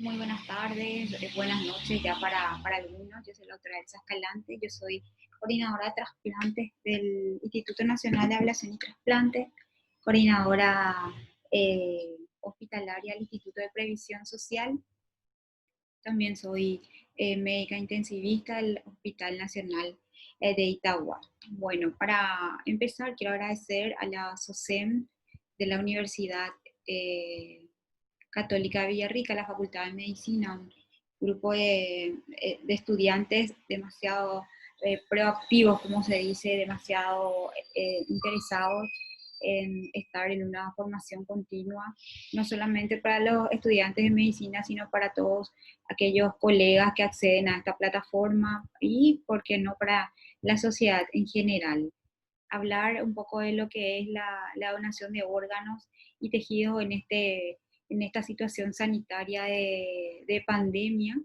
Muy buenas tardes, buenas noches ya para algunos. Yo soy la doctora Elsa Escalante, yo soy coordinadora de trasplantes del Instituto Nacional de Ablación y Trasplantes, coordinadora hospitalaria del Instituto de Previsión Social. También soy médica intensivista del Hospital Nacional de Itagua. Bueno, para empezar quiero agradecer a la SOCEM de la Universidad Católica de Villarrica, la Facultad de Medicina, un grupo de estudiantes demasiado proactivos, como se dice, demasiado interesados en estar en una formación continua, no solamente para los estudiantes de medicina, sino para todos aquellos colegas que acceden a esta plataforma y, ¿por qué no?, para la sociedad en general. Hablar un poco de lo que es la donación de órganos y tejidos en esta situación sanitaria de pandemia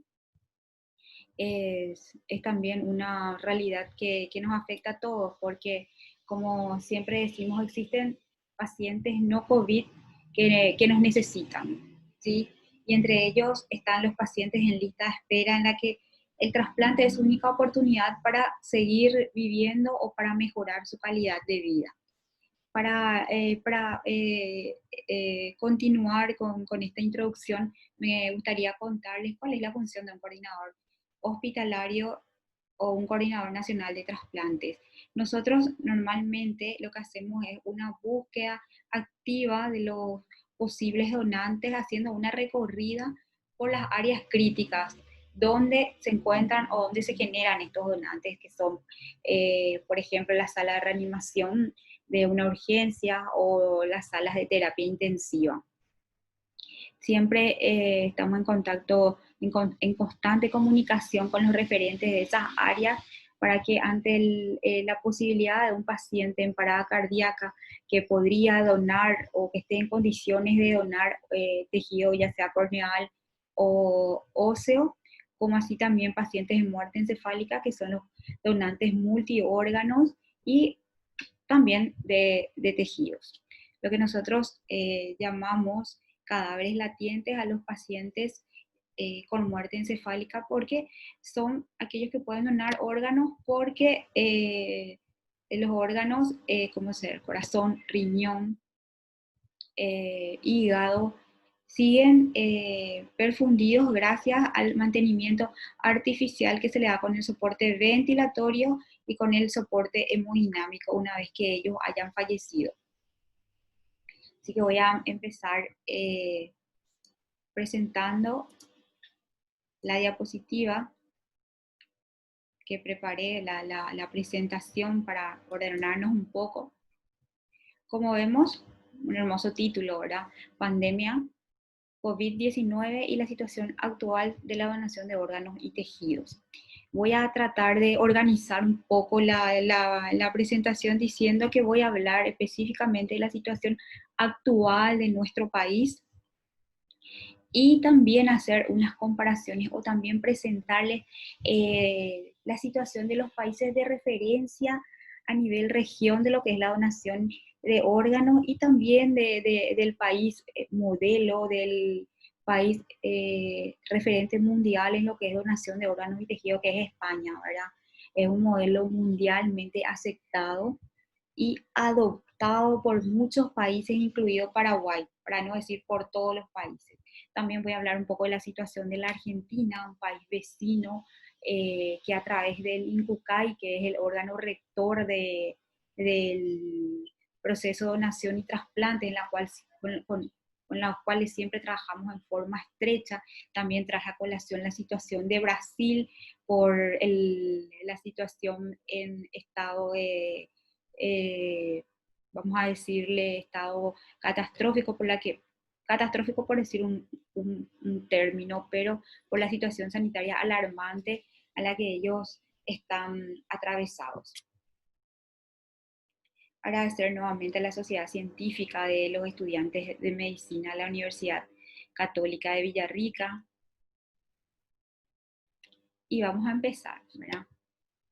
es también una realidad que nos afecta a todos, porque como siempre decimos, existen pacientes no COVID que nos necesitan, ¿sí? Y entre ellos están los pacientes en lista de espera en la que el trasplante es su única oportunidad para seguir viviendo o para mejorar su calidad de vida. Para continuar con esta introducción, me gustaría contarles cuál es la función de un coordinador hospitalario o un coordinador nacional de trasplantes. Nosotros normalmente lo que hacemos es una búsqueda activa de los posibles donantes, haciendo una recorrida por las áreas críticas donde se encuentran o donde se generan estos donantes, que son, por ejemplo, la sala de reanimación de una urgencia o las salas de terapia intensiva. Siempre estamos en contacto, en constante comunicación con los referentes de esas áreas para que ante la posibilidad de un paciente en parada cardíaca que podría donar o que esté en condiciones de donar tejido, ya sea corneal o óseo, como así también pacientes de muerte encefálica, que son los donantes multiórganos, y también de tejidos. Lo que nosotros llamamos cadáveres latientes a los pacientes con muerte encefálica, porque son aquellos que pueden donar órganos porque los órganos, como ser el corazón, riñón, hígado, siguen perfundidos gracias al mantenimiento artificial que se le da con el soporte ventilatorio y con el soporte hemodinámico una vez que ellos hayan fallecido. Así que voy a empezar presentando la diapositiva que preparé, la presentación para ordenarnos un poco. Como vemos, un hermoso título, ¿verdad? Pandemia COVID-19 y la situación actual de la donación de órganos y tejidos. Voy a tratar de organizar un poco la presentación diciendo que voy a hablar específicamente de la situación actual de nuestro país y también hacer unas comparaciones o también presentarles la situación de los países de referencia a nivel región de lo que es la donación de órganos y también del país modelo, del país referente mundial en lo que es donación de órganos y tejido, que es España, ¿verdad? Es un modelo mundialmente aceptado y adoptado por muchos países, incluido Paraguay, para no decir por todos los países. También voy a hablar un poco de la situación de la Argentina, un país vecino, que a través del INCUCAI, que es el órgano rector del proceso de donación y trasplante, en la cual, con los cuales siempre trabajamos en forma estrecha. También traje a colación la situación de Brasil por la situación en estado de, vamos a decirle, estado catastrófico, catastrófico por decir un término, pero por la situación sanitaria alarmante a la que ellos están atravesados. Agradecer nuevamente a la Sociedad Científica de los Estudiantes de Medicina de la Universidad Católica de Villarrica. Y vamos a empezar, ¿verdad?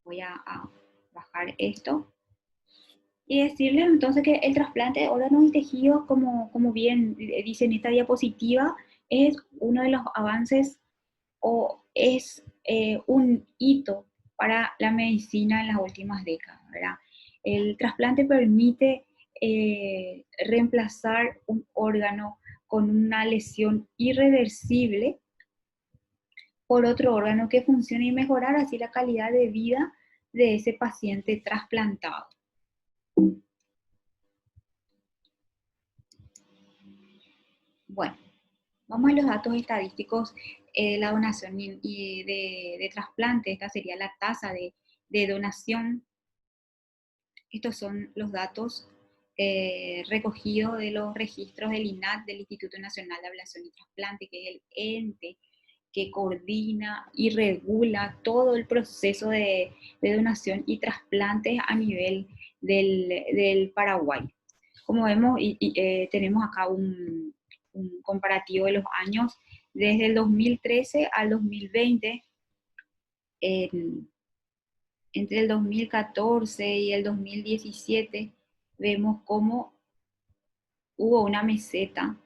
Voy a bajar esto. Y decirles entonces que el trasplante de órganos y tejidos, como bien dice en esta diapositiva, es uno de los avances o es un hito para la medicina en las últimas décadas, ¿verdad? El trasplante permite reemplazar un órgano con una lesión irreversible por otro órgano que funcione y mejorar así la calidad de vida de ese paciente trasplantado. Bueno, vamos a los datos estadísticos de la donación y de trasplante. Esta sería la tasa de donación. Estos son los datos recogidos de los registros del INAT, del Instituto Nacional de Ablación y Trasplante, que es el ente que coordina y regula todo el proceso de donación y trasplantes a nivel del Paraguay. Como vemos, tenemos acá un comparativo de los años desde el 2013 al 2020. Entre el 2014 y el 2017 vemos cómo hubo una meseta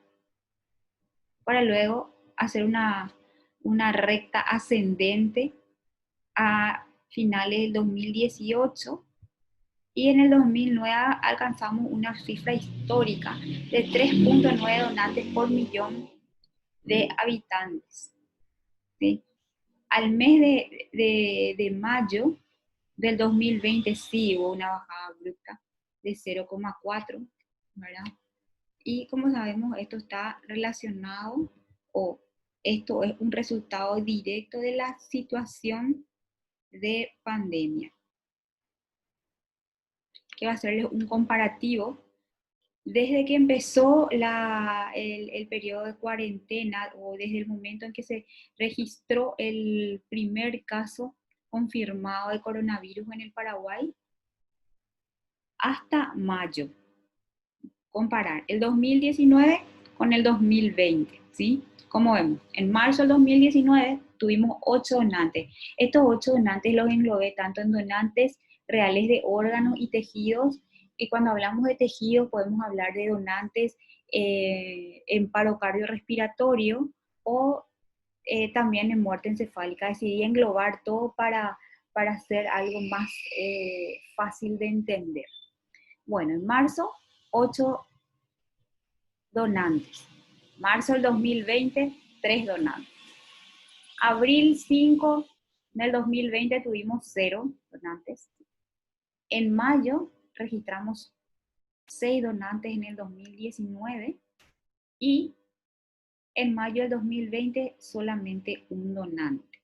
para luego hacer una recta ascendente a finales del 2018, y en el 2009 alcanzamos una cifra histórica de 3.9 donantes por millón de habitantes, ¿sí? Al mes de mayo del 2020 sí hubo una bajada abrupta de 0,4, ¿verdad? Y como sabemos, esto está relacionado, o esto es un resultado directo de la situación de pandemia, que va a ser un comparativo desde que empezó el periodo de cuarentena, o desde el momento en que se registró el primer caso confirmado de coronavirus en el Paraguay, hasta mayo. Comparar el 2019 con el 2020, ¿sí? Como vemos, en marzo del 2019 tuvimos 8 donantes. Estos 8 donantes los englobé tanto en donantes reales de órganos y tejidos, y cuando hablamos de tejidos podemos hablar de donantes en paro cardiorrespiratorio o también en muerte encefálica. Decidí englobar todo para hacer algo más fácil de entender. Bueno, en marzo, 8 donantes. Marzo del 2020, 3 donantes. Abril 5 del 2020 tuvimos 0 donantes. En mayo registramos 6 donantes en el 2019, y en mayo del 2020 solamente un donante.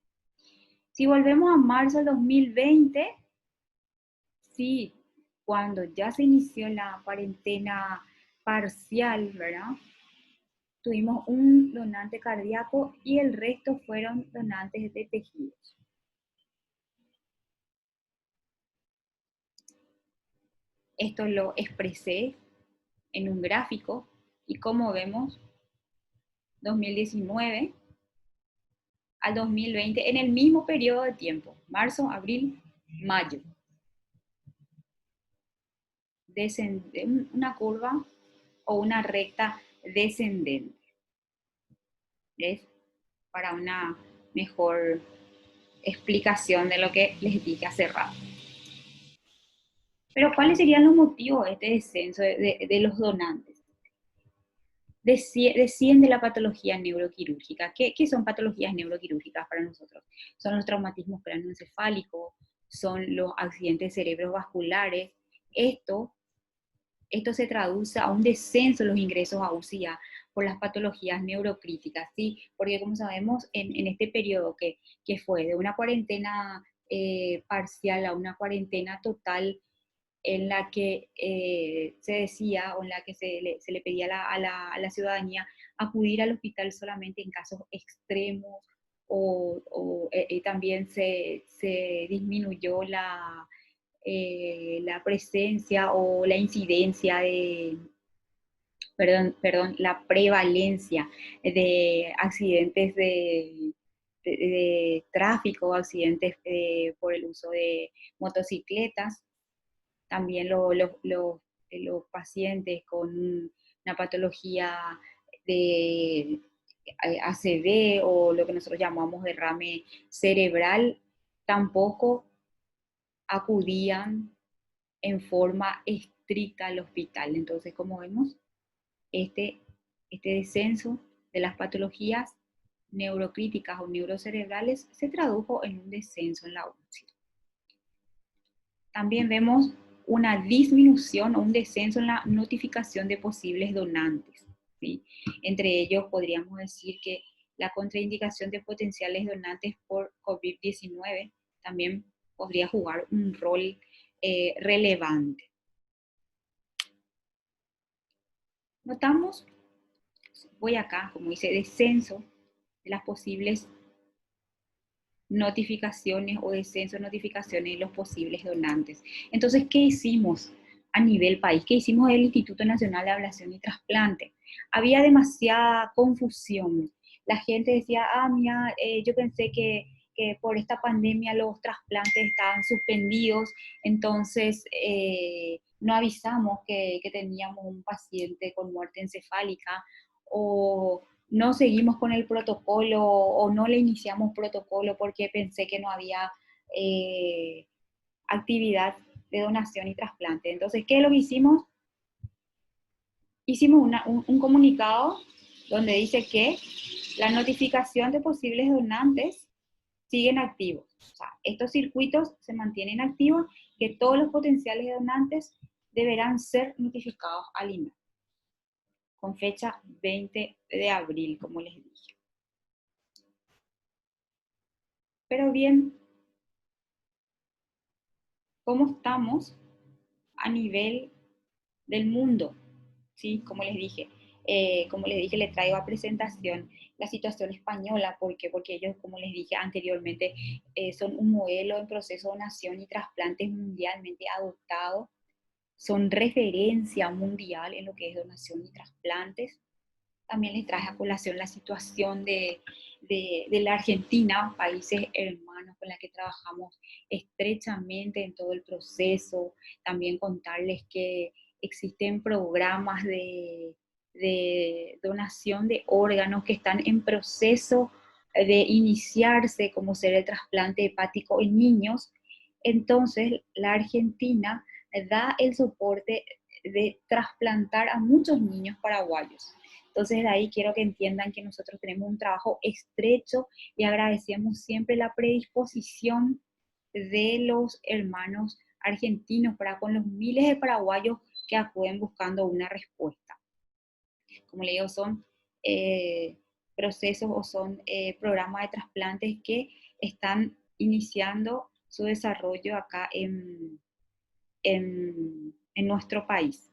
Si volvemos a marzo del 2020, sí, cuando ya se inició la cuarentena parcial, ¿verdad? Tuvimos un donante cardíaco y el resto fueron donantes de tejidos. Esto lo expresé en un gráfico, y como vemos, 2019 al 2020, en el mismo periodo de tiempo, marzo, abril, mayo, una curva o una recta descendente. ¿Ves? Para una mejor explicación de lo que les dije hace rato. Pero ¿cuáles serían los motivos de este descenso de los donantes? Desciende la patología neuroquirúrgica. ¿Qué son patologías neuroquirúrgicas para nosotros? Son los traumatismos cráneoencefálicos, son los accidentes cerebrovasculares. Esto se traduce a un descenso en los ingresos a UCI por las patologías neurocríticas, ¿sí? Porque como sabemos, en este periodo que fue de una cuarentena parcial a una cuarentena total, en la que se decía, o en la que se le pedía a la ciudadanía acudir al hospital solamente en casos extremos, y también se disminuyó la presencia o la incidencia la prevalencia de accidentes de tráfico, accidentes por el uso de motocicletas. También los pacientes con una patología de ACV o lo que nosotros llamamos derrame cerebral, tampoco acudían en forma estricta al hospital. Entonces, como vemos, este, este descenso de las patologías neurocríticas o neurocerebrales se tradujo en un descenso en la UCI. También vemos una disminución o un descenso en la notificación de posibles donantes, ¿sí? Entre ellos podríamos decir que la contraindicación de potenciales donantes por COVID-19 también podría jugar un rol relevante. Notamos, voy acá, como dice, descenso de las posibles notificaciones o descenso de notificaciones de los posibles donantes. Entonces, ¿qué hicimos a nivel país? ¿Qué hicimos el Instituto Nacional de Ablación y Trasplante? Había demasiada confusión. La gente decía, mira, yo pensé que por esta pandemia los trasplantes estaban suspendidos, entonces no avisamos que teníamos un paciente con muerte encefálica, o no seguimos con el protocolo o no le iniciamos protocolo porque pensé que no había actividad de donación y trasplante. Entonces, ¿qué es lo que hicimos? Hicimos un comunicado donde dice que la notificación de posibles donantes siguen activos. O sea, estos circuitos se mantienen activos, que todos los potenciales donantes deberán ser notificados al INAH, con fecha 20 de abril, como les dije. Pero bien, ¿cómo estamos a nivel del mundo? ¿Sí? Como les dije, les traigo a presentación la situación española. ¿Por qué? Porque ellos, como les dije anteriormente, son un modelo en proceso de donación y trasplantes mundialmente adoptado, son referencia mundial en lo que es donación y trasplantes. También les traje a colación la situación de la Argentina, países hermanos con la que trabajamos estrechamente en todo el proceso. También contarles que existen programas de donación de órganos que están en proceso de iniciarse, como ser el trasplante hepático en niños. Entonces, la Argentina da el soporte de trasplantar a muchos niños paraguayos. Entonces, de ahí quiero que entiendan que nosotros tenemos un trabajo estrecho y agradecemos siempre la predisposición de los hermanos argentinos para con los miles de paraguayos que acuden buscando una respuesta. Como le digo, son procesos o son programas de trasplantes que están iniciando su desarrollo acá en nuestro país.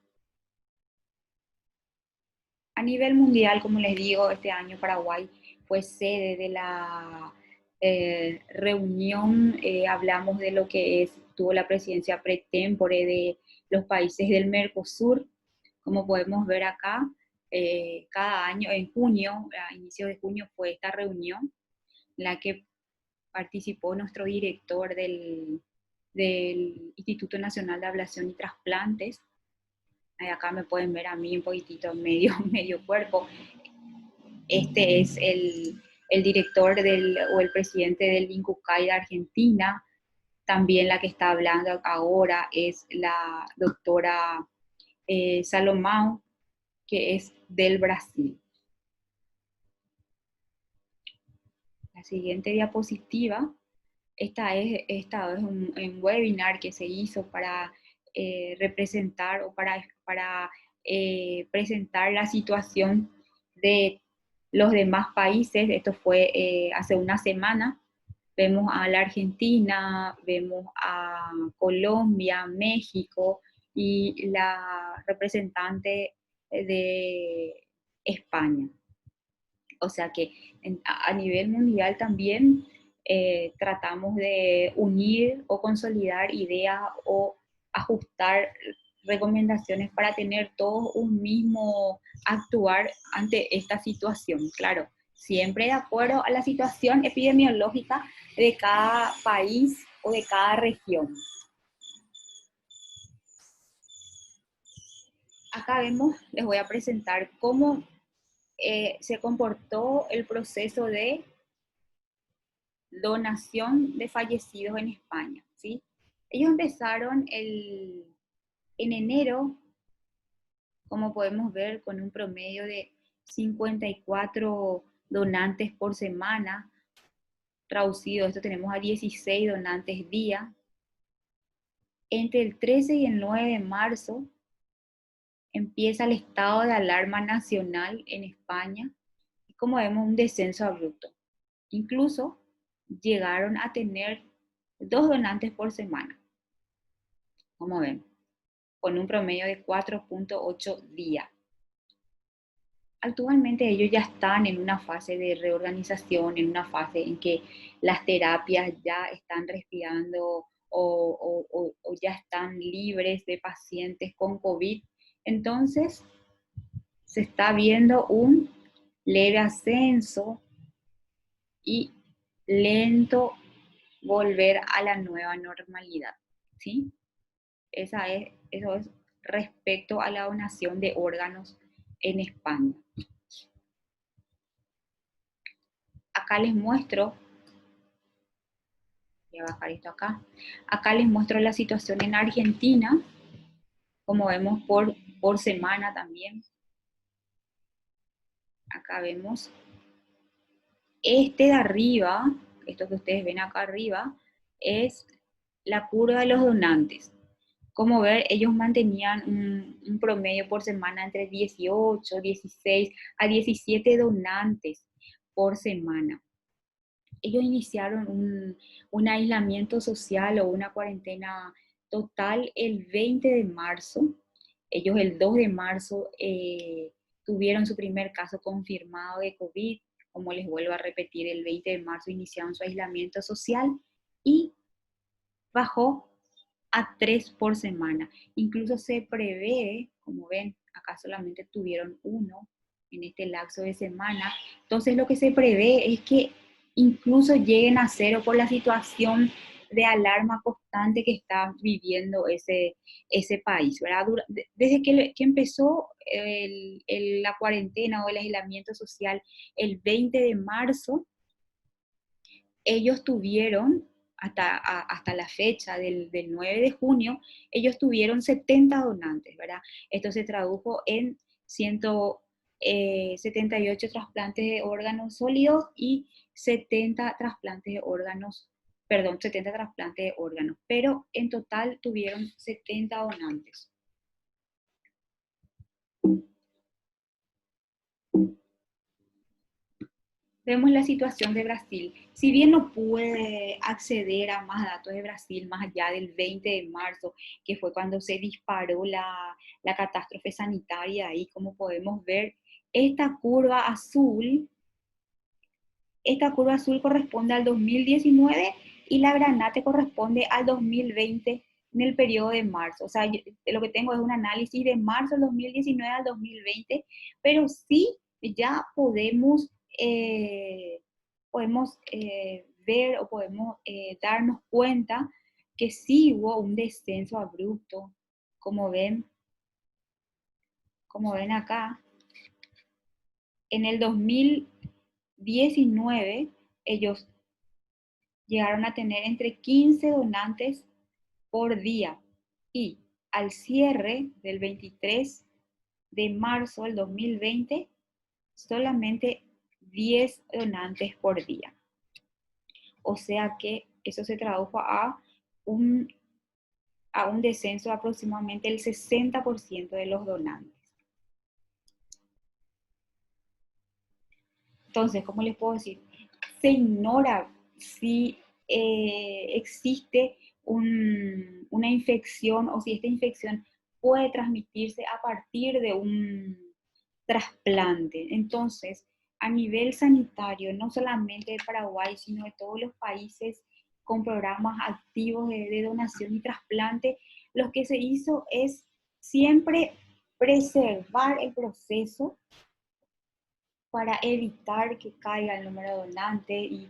A nivel mundial, como les digo, este año Paraguay fue sede de la reunión, hablamos de lo que tuvo la presidencia pre-tempore de los países del Mercosur. Como podemos ver acá, cada año, en junio, a inicios de junio, fue esta reunión en la que participó nuestro director del Instituto Nacional de Ablación y Trasplantes. Acá me pueden ver a mí un poquitito medio cuerpo. Este es el director o el presidente del INCUCAI de Argentina. También la que está hablando ahora es la doctora Salomão, que es del Brasil. La siguiente diapositiva, esta es un webinar que se hizo para representar o para presentar la situación de los demás países. Esto fue hace una semana. Vemos a la Argentina, vemos a Colombia, México y la representante de España. O sea que a nivel mundial también tratamos de unir o consolidar ideas o ajustar recomendaciones para tener todos un mismo actuar ante esta situación. Claro, siempre de acuerdo a la situación epidemiológica de cada país o de cada región. Acá vemos, les voy a presentar cómo se comportó el proceso de donación de fallecidos en España, ¿sí? Ellos empezaron en enero, como podemos ver, con un promedio de 54 donantes por semana. Traducido, esto tenemos a 16 donantes día. Entre el 13 y el 9 de marzo empieza el estado de alarma nacional en España y como vemos un descenso abrupto. Incluso llegaron a tener 2 donantes por semana, como ven, con un promedio de 4.8 días. Actualmente ellos ya están en una fase de reorganización, en una fase en que las terapias ya están respirando o ya están libres de pacientes con COVID. Entonces, se está viendo un leve ascenso y lento volver a la nueva normalidad, ¿sí? Eso es respecto a la donación de órganos en España. Acá les muestro, voy a bajar esto acá les muestro la situación en Argentina, como vemos por semana también. Acá vemos este de arriba, esto que ustedes ven acá arriba, es la curva de los donantes. Como ver, ellos mantenían un promedio por semana entre 18, 16 a 17 donantes por semana. Ellos iniciaron un aislamiento social o una cuarentena total el 20 de marzo. Ellos el 2 de marzo tuvieron su primer caso confirmado de COVID. Como les vuelvo a repetir, el 20 de marzo iniciaron su aislamiento social y bajó a 3 por semana. Incluso se prevé, como ven, acá solamente tuvieron 1 en este lapso de semana. Entonces lo que se prevé es que incluso lleguen a 0 por la situación de alarma constante que está viviendo ese país, ¿verdad? Desde que empezó la cuarentena o el aislamiento social el 20 de marzo, ellos tuvieron, hasta la fecha del 9 de junio, ellos tuvieron 70 donantes, ¿verdad? Esto se tradujo en 178 trasplantes de órganos sólidos y 70 trasplantes de órganos, perdón, 70 trasplantes de órganos, pero en total tuvieron 70 donantes. Vemos la situación de Brasil. Si bien no pude acceder a más datos de Brasil, más allá del 20 de marzo, que fue cuando se disparó la catástrofe sanitaria, ahí como podemos ver, esta curva azul corresponde al 2019 y la granate corresponde al 2020 en el periodo de marzo. O sea, lo que tengo es un análisis de marzo del 2019 al 2020, pero sí ya podemos ver o podemos darnos cuenta que sí hubo un descenso abrupto, como ven acá. En el 2019 ellos llegaron a tener entre 15 donantes por día y al cierre del 23 de marzo del 2020 solamente 10 donantes por día. O sea que eso se tradujo un, a un descenso de aproximadamente el 60% de los donantes. Entonces, ¿cómo les puedo decir? Se ignora si existe una infección o si esta infección puede transmitirse a partir de un trasplante. Entonces, a nivel sanitario, no solamente de Paraguay, sino de todos los países con programas activos de donación y trasplante, lo que se hizo es siempre preservar el proceso para evitar que caiga el número de donantes y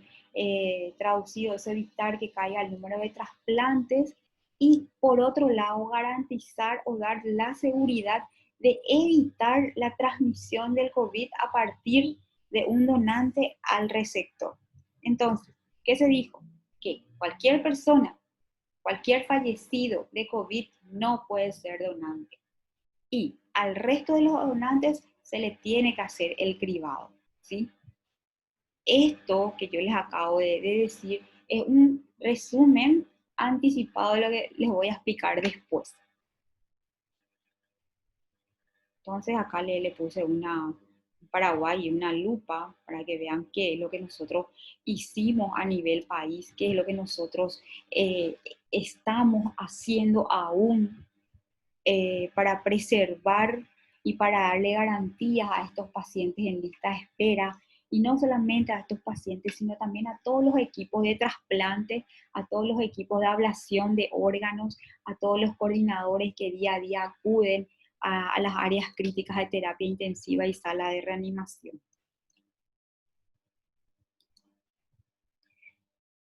traducido es evitar que caiga el número de trasplantes y por otro lado garantizar o dar la seguridad de evitar la transmisión del COVID a partir de un donante al receptor. Entonces, ¿qué se dijo? Que cualquier persona, cualquier fallecido de COVID no puede ser donante. Y al resto de los donantes se le tiene que hacer el cribado, ¿sí? Esto que yo les acabo de decir es un resumen anticipado de lo que les voy a explicar después. Entonces acá le puse un Paraguay y una lupa para que vean qué es lo que nosotros hicimos a nivel país, qué es lo que nosotros estamos haciendo aún para preservar y para darle garantías a estos pacientes en lista de espera, y no solamente a estos pacientes, sino también a todos los equipos de trasplante, a todos los equipos de ablación de órganos, a todos los coordinadores que día a día acuden a las áreas críticas de terapia intensiva y sala de reanimación.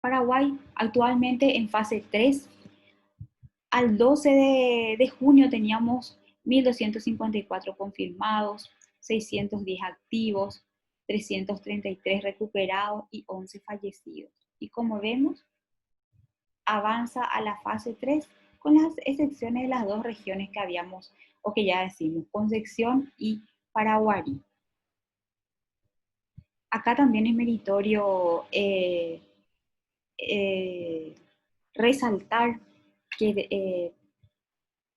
Paraguay actualmente en fase 3. Al 12 de junio teníamos 1.254 confirmados, 610 activos, 333 recuperados y 11 fallecidos. Y como vemos, avanza a la fase 3 con las excepciones de las dos regiones que habíamos, o que ya decimos, Concepción y Paraguarí. Acá también es meritorio resaltar que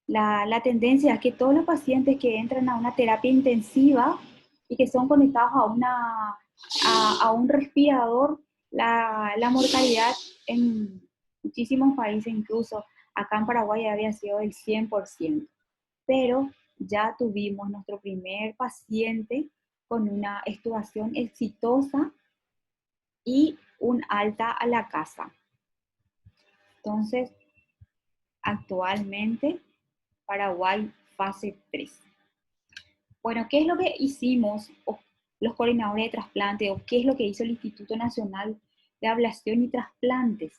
la tendencia es que todos los pacientes que entran a una terapia intensiva y que son conectados a un respirador, la mortalidad en muchísimos países, incluso acá en Paraguay había sido del 100%, pero ya tuvimos nuestro primer paciente con una extubación exitosa y un alta a la casa. Entonces, actualmente Paraguay fase 3. Bueno, ¿qué es lo que hicimos los coordinadores de trasplante o qué es lo que hizo el Instituto Nacional de Ablación y Trasplantes?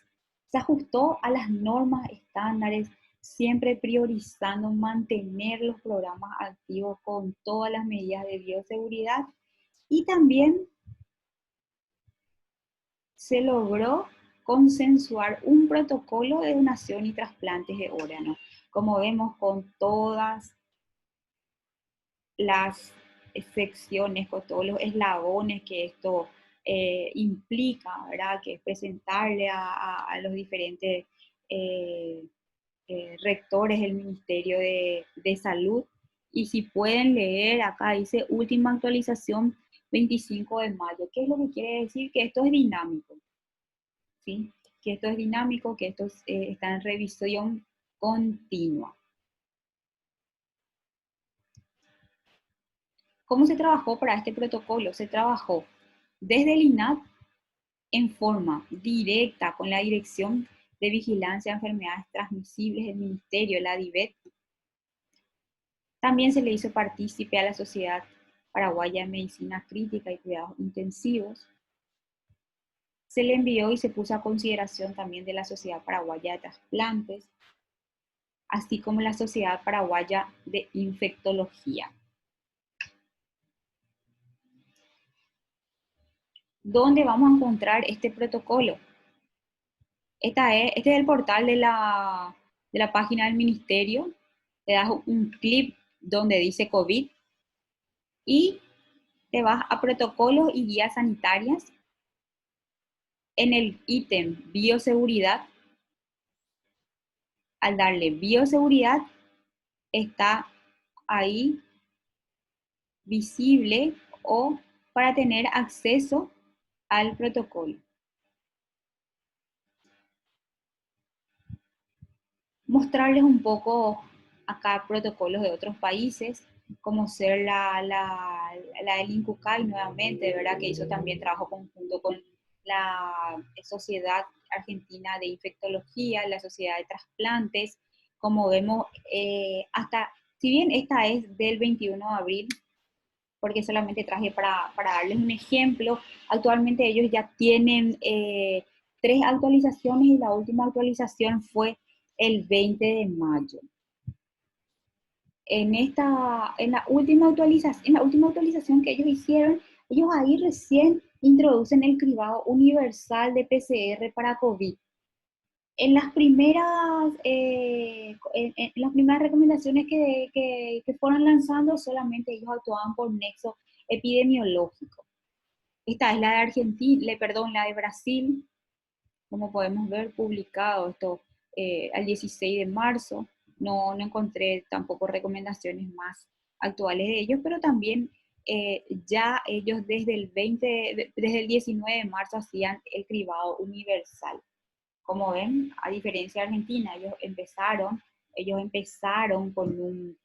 Se ajustó a las normas estándares, siempre priorizando mantener los programas activos con todas las medidas de bioseguridad, y también se logró consensuar un protocolo de donación y trasplantes de órganos, como vemos, con todas las secciones, con todos los eslabones que esto implica, ¿verdad? Que es presentarle a los diferentes eh, rectores del Ministerio de Salud. Y si pueden leer, acá dice última actualización 25 de mayo. ¿Qué es lo que quiere decir? Que esto es dinámico, ¿sí? Que esto es dinámico, que esto está en revisión continua. ¿Cómo se trabajó para este protocolo? Se trabajó desde el INAP en forma directa con la Dirección de Vigilancia de Enfermedades Transmisibles del Ministerio, la DIVET. También se le hizo partícipe a la Sociedad Paraguaya de Medicina Crítica y Cuidados Intensivos. Se le envió y se puso a consideración también de la Sociedad Paraguaya de Trasplantes, así como la Sociedad Paraguaya de Infectología. ¿Dónde vamos a encontrar este protocolo? Este es el portal de la página del ministerio. Le das un clip donde dice COVID y te vas a protocolos y guías sanitarias. En el ítem bioseguridad, al darle bioseguridad, está ahí visible o para tener acceso al protocolo. Mostrarles un poco acá protocolos de otros países, como ser la del INCUCAI nuevamente, ¿verdad? Que hizo también trabajo conjunto con la Sociedad Argentina de Infectología, la Sociedad de Trasplantes. Como vemos, si bien esta es del 21 de abril, porque solamente traje para darles un ejemplo, actualmente ellos ya tienen 3 actualizaciones y la última actualización fue el 20 de mayo. en la última actualización que ellos hicieron, ellos ahí recién introducen el cribado universal de PCR para COVID. En las primeras, en las primeras recomendaciones que fueron lanzando, solamente ellos actuaban por nexo epidemiológico. Esta es la de Argentina, perdón, la de Brasil, como podemos ver, publicado esto al 16 de marzo. No encontré tampoco recomendaciones más actuales de ellos, pero también ya ellos desde el 19 de marzo hacían el cribado universal. Como ven, a diferencia de Argentina, ellos empezaron con un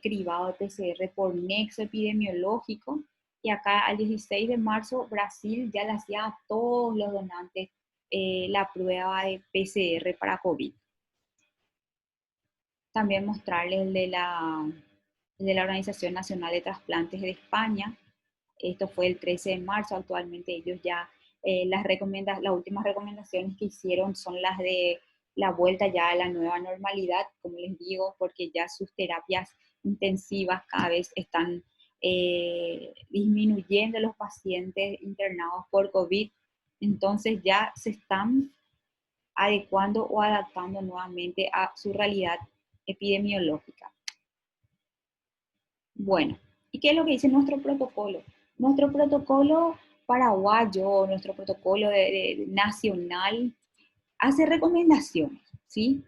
cribado de PCR por nexo epidemiológico, y acá al 16 de marzo Brasil ya le hacía a todos los donantes la prueba de PCR para COVID. También mostrarles el de la Organización Nacional de Trasplantes de España. Esto fue el 13 de marzo. Actualmente ellos ya, las últimas recomendaciones que hicieron son las de la vuelta ya a la nueva normalidad, como les digo, porque ya sus terapias intensivas cada vez están disminuyendo los pacientes internados por COVID. Entonces ya se están adecuando o adaptando nuevamente a su realidad epidemiológica. Bueno, ¿y qué es lo que dice nuestro protocolo? Nuestro protocolo paraguayo, nuestro protocolo nacional, hace recomendaciones, ¿sí?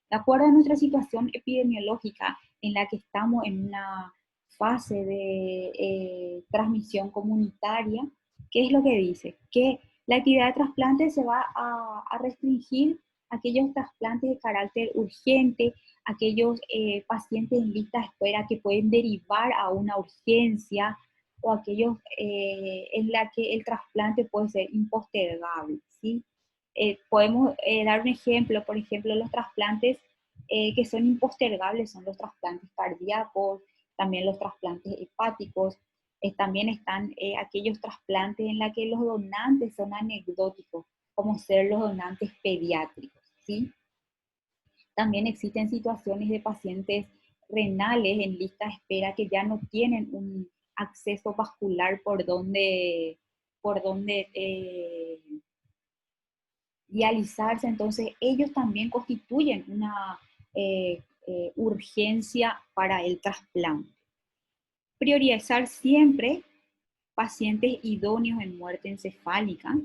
De acuerdo a nuestra situación epidemiológica en la que estamos en una fase de transmisión comunitaria, ¿qué es lo que dice? Que la actividad de trasplante se va a restringir a aquellos trasplantes de carácter urgente, aquellos pacientes en lista de espera que pueden derivar a una urgencia, o aquellos en la que el trasplante puede ser impostergable, ¿sí? Podemos dar un ejemplo, por ejemplo, los trasplantes que son impostergables son los trasplantes cardíacos, también los trasplantes hepáticos. También están aquellos trasplantes en los que los donantes son anecdóticos, como ser los donantes pediátricos, ¿sí? También existen situaciones de pacientes renales en lista de espera que ya no tienen un acceso vascular por donde dializarse. Entonces ellos también constituyen una urgencia para el trasplante. Priorizar siempre pacientes idóneos en muerte encefálica,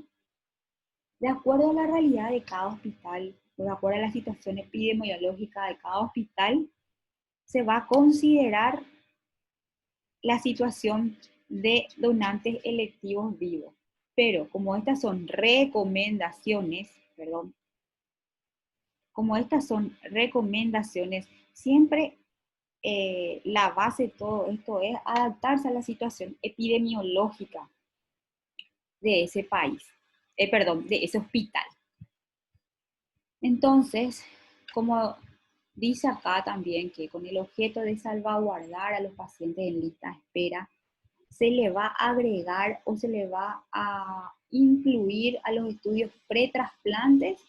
de acuerdo a la realidad de cada hospital, de acuerdo a la situación epidemiológica de cada hospital, se va a considerar la situación de donantes electivos vivos. Pero como estas son recomendaciones, perdón, como estas son recomendaciones, siempre la base de todo esto es adaptarse a la situación epidemiológica de ese país, perdón, de ese hospital. Entonces, como dice acá también, que con el objeto de salvaguardar a los pacientes en lista de espera, se le va a agregar o se le va a incluir a los estudios pretrasplantes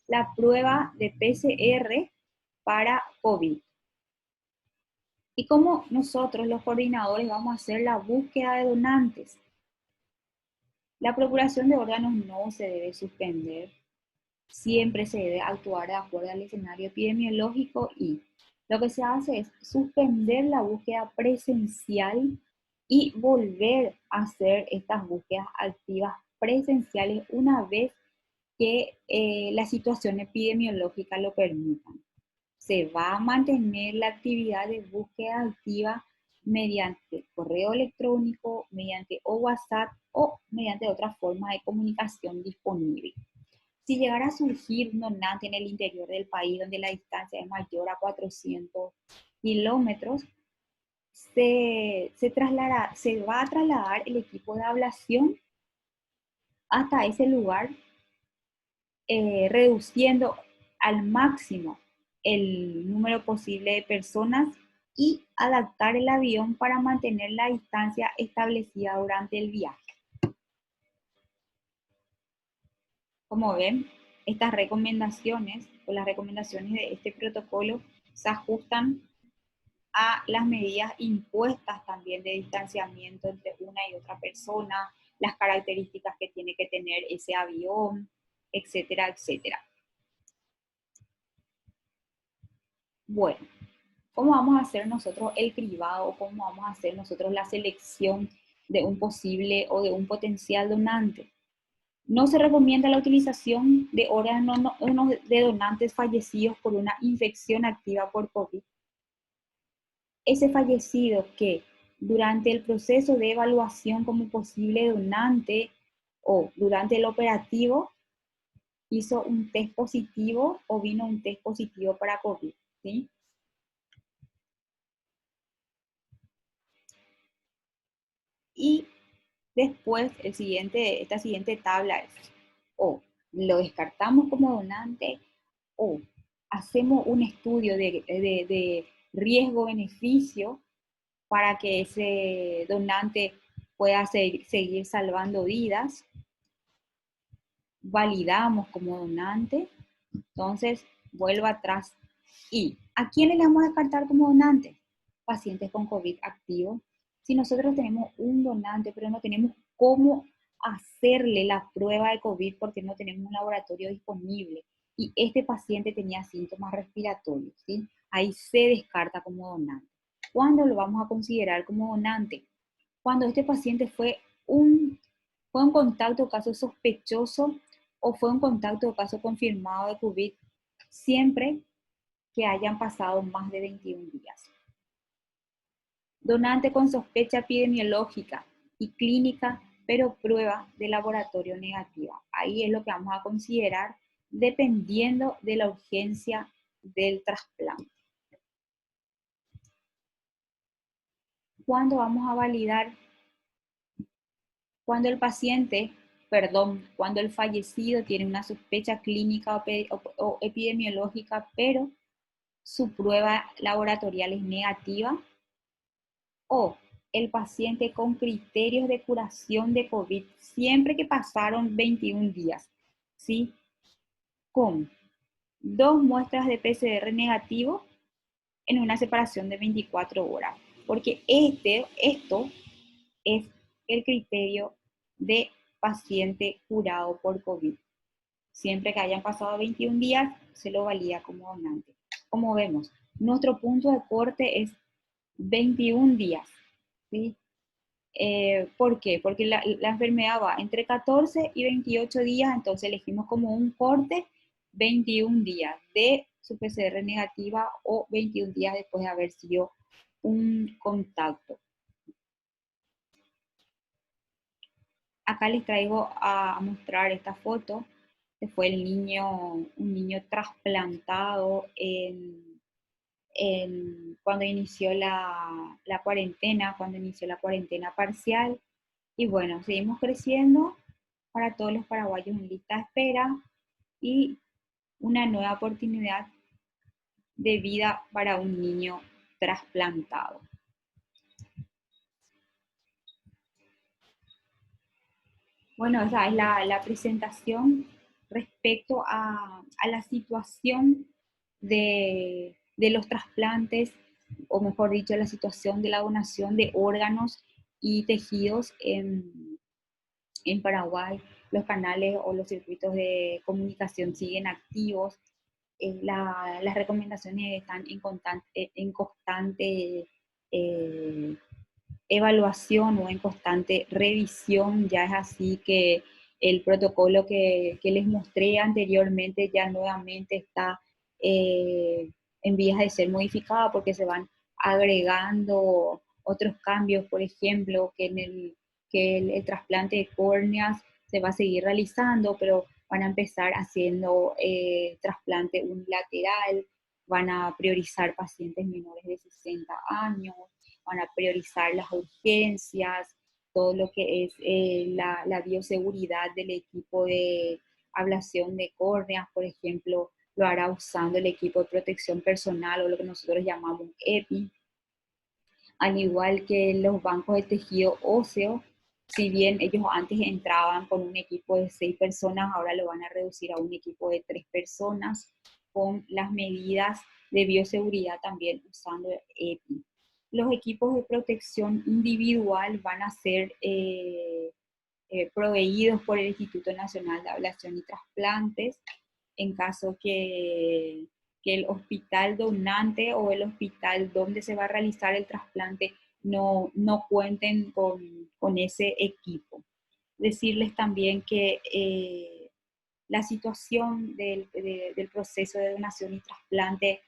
la prueba de PCR para COVID. ¿Y cómo nosotros, los coordinadores, vamos a hacer la búsqueda de donantes? La procuración de órganos no se debe suspender. Siempre se debe actuar de acuerdo al escenario epidemiológico, y lo que se hace es suspender la búsqueda presencial y volver a hacer estas búsquedas activas presenciales una vez que la situación epidemiológica lo permita. Se va a mantener la actividad de búsqueda activa mediante correo electrónico, mediante o WhatsApp o mediante otra forma de comunicación disponible. Si llegara a surgir un donante en el interior del país donde la distancia es mayor a 400 kilómetros, se va a trasladar el equipo de ablación hasta ese lugar, reduciendo al máximo el número posible de personas y adaptar el avión para mantener la distancia establecida durante el viaje. Como ven, estas recomendaciones o las recomendaciones de este protocolo se ajustan a las medidas impuestas también de distanciamiento entre una y otra persona, las características que tiene que tener ese avión, etcétera, etcétera. Bueno, ¿cómo vamos a hacer nosotros el cribado? ¿Cómo vamos a hacer nosotros la selección de un posible o de un potencial donante? No se recomienda la utilización de órganos de donantes fallecidos por una infección activa por COVID. Ese fallecido que durante el proceso de evaluación como posible donante o durante el operativo hizo un test positivo o vino un test positivo para COVID, ¿sí? Y después esta siguiente tabla es o lo descartamos como donante o hacemos un estudio de riesgo-beneficio para que ese donante pueda seguir salvando vidas, validamos como donante, entonces vuelvo atrás. ¿Y a quiénes le vamos a descartar como donante? Pacientes con COVID activo. Si nosotros tenemos un donante, pero no tenemos cómo hacerle la prueba de COVID porque no tenemos un laboratorio disponible y este paciente tenía síntomas respiratorios, ¿sí? Ahí se descarta como donante. ¿Cuándo lo vamos a considerar como donante? Cuando este paciente fue un contacto caso sospechoso o fue un contacto caso confirmado de COVID, siempre que hayan pasado más de 21 días. Donante con sospecha epidemiológica y clínica, pero prueba de laboratorio negativa. Ahí es lo que vamos a considerar dependiendo de la urgencia del trasplante. ¿Cuándo vamos a validar? Cuando el paciente, cuando el fallecido tiene una sospecha clínica o epidemiológica, pero su prueba laboratorial es negativa, o el paciente con criterios de curación de COVID, siempre que pasaron 21 días, ¿sí? Con 2 muestras de PCR negativo en una separación de 24 horas, porque esto es el criterio de paciente curado por COVID. Siempre que hayan pasado 21 días, se lo valida como donante. Como vemos, nuestro punto de corte es 21 días, ¿sí? ¿Por qué? Porque la enfermedad va entre 14 y 28 días, entonces elegimos como un corte 21 días de su PCR negativa o 21 días después de haber sido un contacto. Acá les traigo a mostrar esta foto, que fue un niño trasplantado cuando inició la cuarentena, parcial. Y bueno, seguimos creciendo para todos los paraguayos en lista de espera y una nueva oportunidad de vida para un niño trasplantado. Bueno, esa es la presentación respecto a la situación de los trasplantes, o mejor dicho, la situación de la donación de órganos y tejidos en Paraguay. Los canales o los circuitos de comunicación siguen activos. Las recomendaciones están en constante evaluación o en constante revisión. Ya es así que el protocolo que les mostré anteriormente ya nuevamente está en vías de ser modificado porque se van agregando otros cambios, por ejemplo, que el trasplante de córneas se va a seguir realizando, pero van a empezar haciendo trasplante unilateral, van a priorizar pacientes menores de 60 años, van a priorizar las urgencias, todo lo que es la bioseguridad del equipo de ablación de córneas, por ejemplo, lo hará usando el equipo de protección personal o lo que nosotros llamamos EPI, al igual que los bancos de tejido óseo. Si bien ellos antes entraban con un equipo de 6 personas, ahora lo van a reducir a un equipo de 3 personas con las medidas de bioseguridad también usando EPI. Los equipos de protección individual van a ser proveídos por el Instituto Nacional de Ablación y Trasplantes en caso que el hospital donante o el hospital donde se va a realizar el trasplante no cuenten con ese equipo. Decirles también que la situación del proceso de donación y trasplante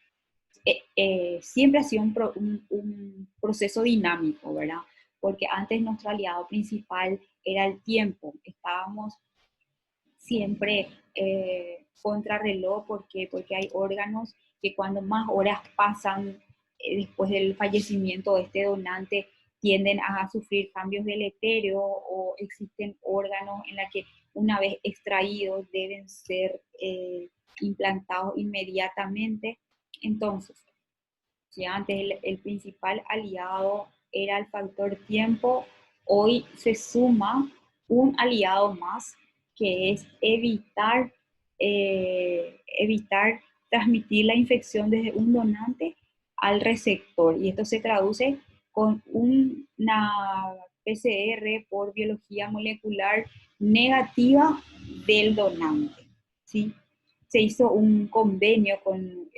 siempre ha sido un proceso dinámico, ¿verdad? Porque antes nuestro aliado principal era el tiempo. Estábamos siempre contrarreloj, porque hay órganos que cuando más horas pasan después del fallecimiento de este donante tienden a sufrir cambios deleterios o existen órganos en los que una vez extraídos deben ser implantados inmediatamente. Entonces, si antes el principal aliado era el factor tiempo, hoy se suma un aliado más que es evitar transmitir la infección desde un donante al receptor. Y esto se traduce con una PCR por biología molecular negativa del donante, ¿sí? Se hizo un convenio con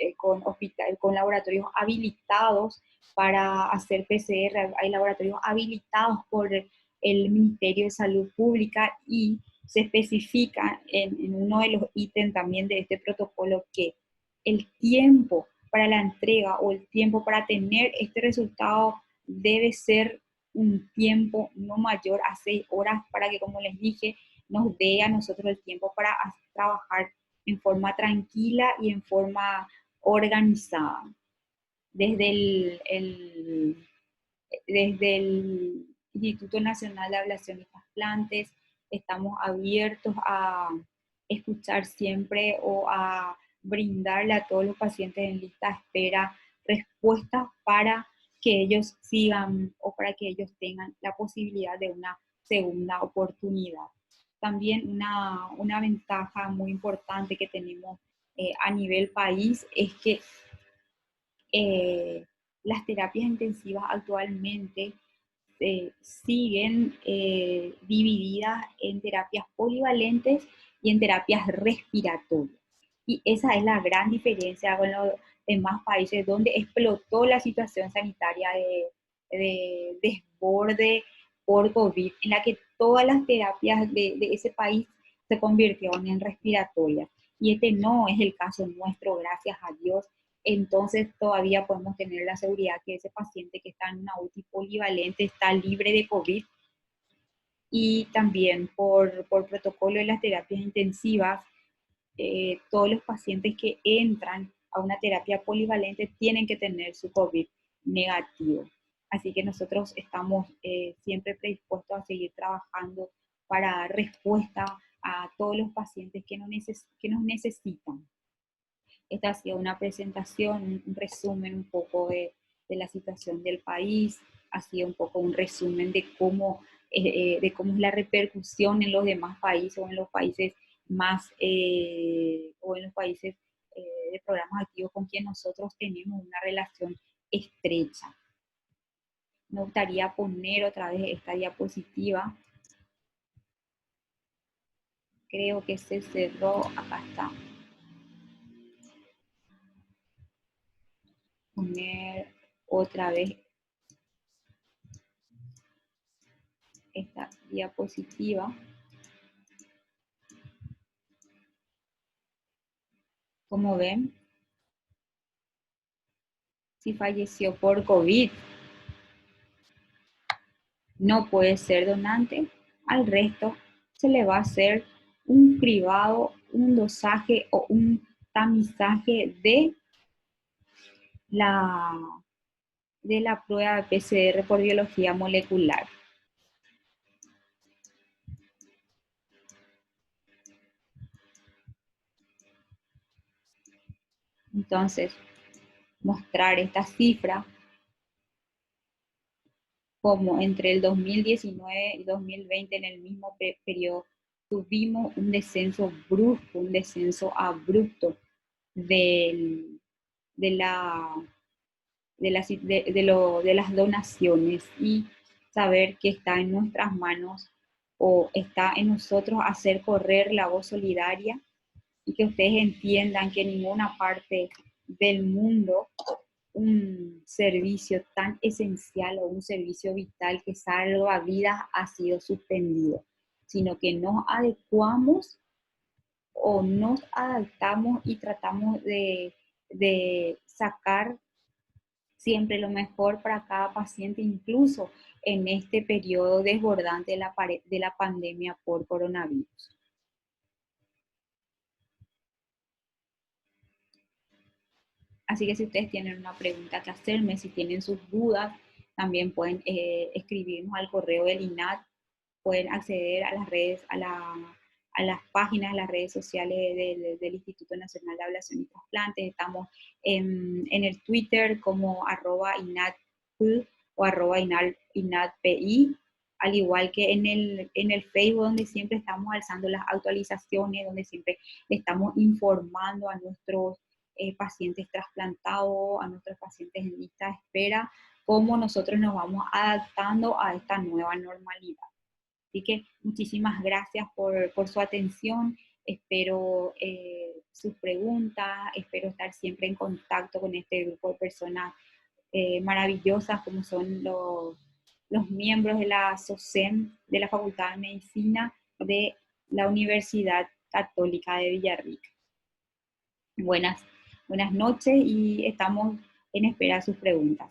laboratorios habilitados para hacer PCR. Hay laboratorios habilitados por el Ministerio de Salud Pública y se especifica en uno de los ítems también de este protocolo que el tiempo para la entrega o el tiempo para tener este resultado debe ser un tiempo no mayor a 6 horas para que, como les dije, nos dé a nosotros el tiempo para trabajar en forma tranquila y en forma organizada. Desde desde el Instituto Nacional de Ablación y Trasplantes estamos abiertos a escuchar siempre o a brindarle a todos los pacientes en lista de espera respuestas para que ellos sigan o para que ellos tengan la posibilidad de una segunda oportunidad. También una ventaja muy importante que tenemos a nivel país es que las terapias intensivas actualmente siguen divididas en terapias polivalentes y en terapias respiratorias. Y esa es la gran diferencia con los demás países donde explotó la situación sanitaria de desborde por COVID, en la que todas las terapias de ese país se convirtieron en respiratorias. Y este no es el caso nuestro, gracias a Dios. Entonces todavía podemos tener la seguridad que ese paciente que está en una UTI polivalente está libre de COVID. Y también por protocolo de las terapias intensivas, todos los pacientes que entran a una terapia polivalente tienen que tener su COVID negativo. Así que nosotros estamos siempre predispuestos a seguir trabajando para dar respuesta a todos los pacientes que nos necesitan. Esta ha sido una presentación, un resumen un poco de la situación del país, ha sido un poco un resumen de cómo es la repercusión en los demás países o en los países o en los países de programas activos con quien nosotros tenemos una relación estrecha. Me gustaría poner otra vez esta diapositiva. Creo que se cerró, acá está. Poner otra vez esta diapositiva. Como ven, si falleció por COVID, no puede ser donante, al resto se le va a hacer un cribado, un dosaje o un tamizaje la, de la prueba de PCR por biología molecular. Entonces, mostrar esta cifra como entre el 2019 y 2020 en el mismo periodo tuvimos un descenso brusco, un descenso abrupto del de, la, de las donaciones y saber que está en nuestras manos o está en nosotros hacer correr la voz solidaria y que ustedes entiendan que en ninguna parte del mundo un servicio tan esencial o un servicio vital que salva vidas ha sido suspendido, sino que nos adecuamos o nos adaptamos y tratamos de sacar siempre lo mejor para cada paciente, incluso en este periodo desbordante de la pandemia por coronavirus. Así que si ustedes tienen una pregunta que hacerme, si tienen sus dudas, también pueden escribirnos al correo del INAT, pueden acceder a las redes, a las páginas, a las redes sociales del Instituto Nacional de Ablación y Trasplantes. Estamos en el Twitter como @INATP o @INATPI, al igual que en el Facebook, donde siempre estamos alzando las actualizaciones, donde siempre estamos informando a nuestros pacientes trasplantados, a nuestros pacientes en lista de espera, cómo nosotros nos vamos adaptando a esta nueva normalidad. Así que muchísimas gracias por su atención, espero sus preguntas, espero estar siempre en contacto con este grupo de personas maravillosas como son los miembros de la SOCEM, de la Facultad de Medicina de la Universidad Católica de Villarrica. Buenas noches y estamos en espera de sus preguntas.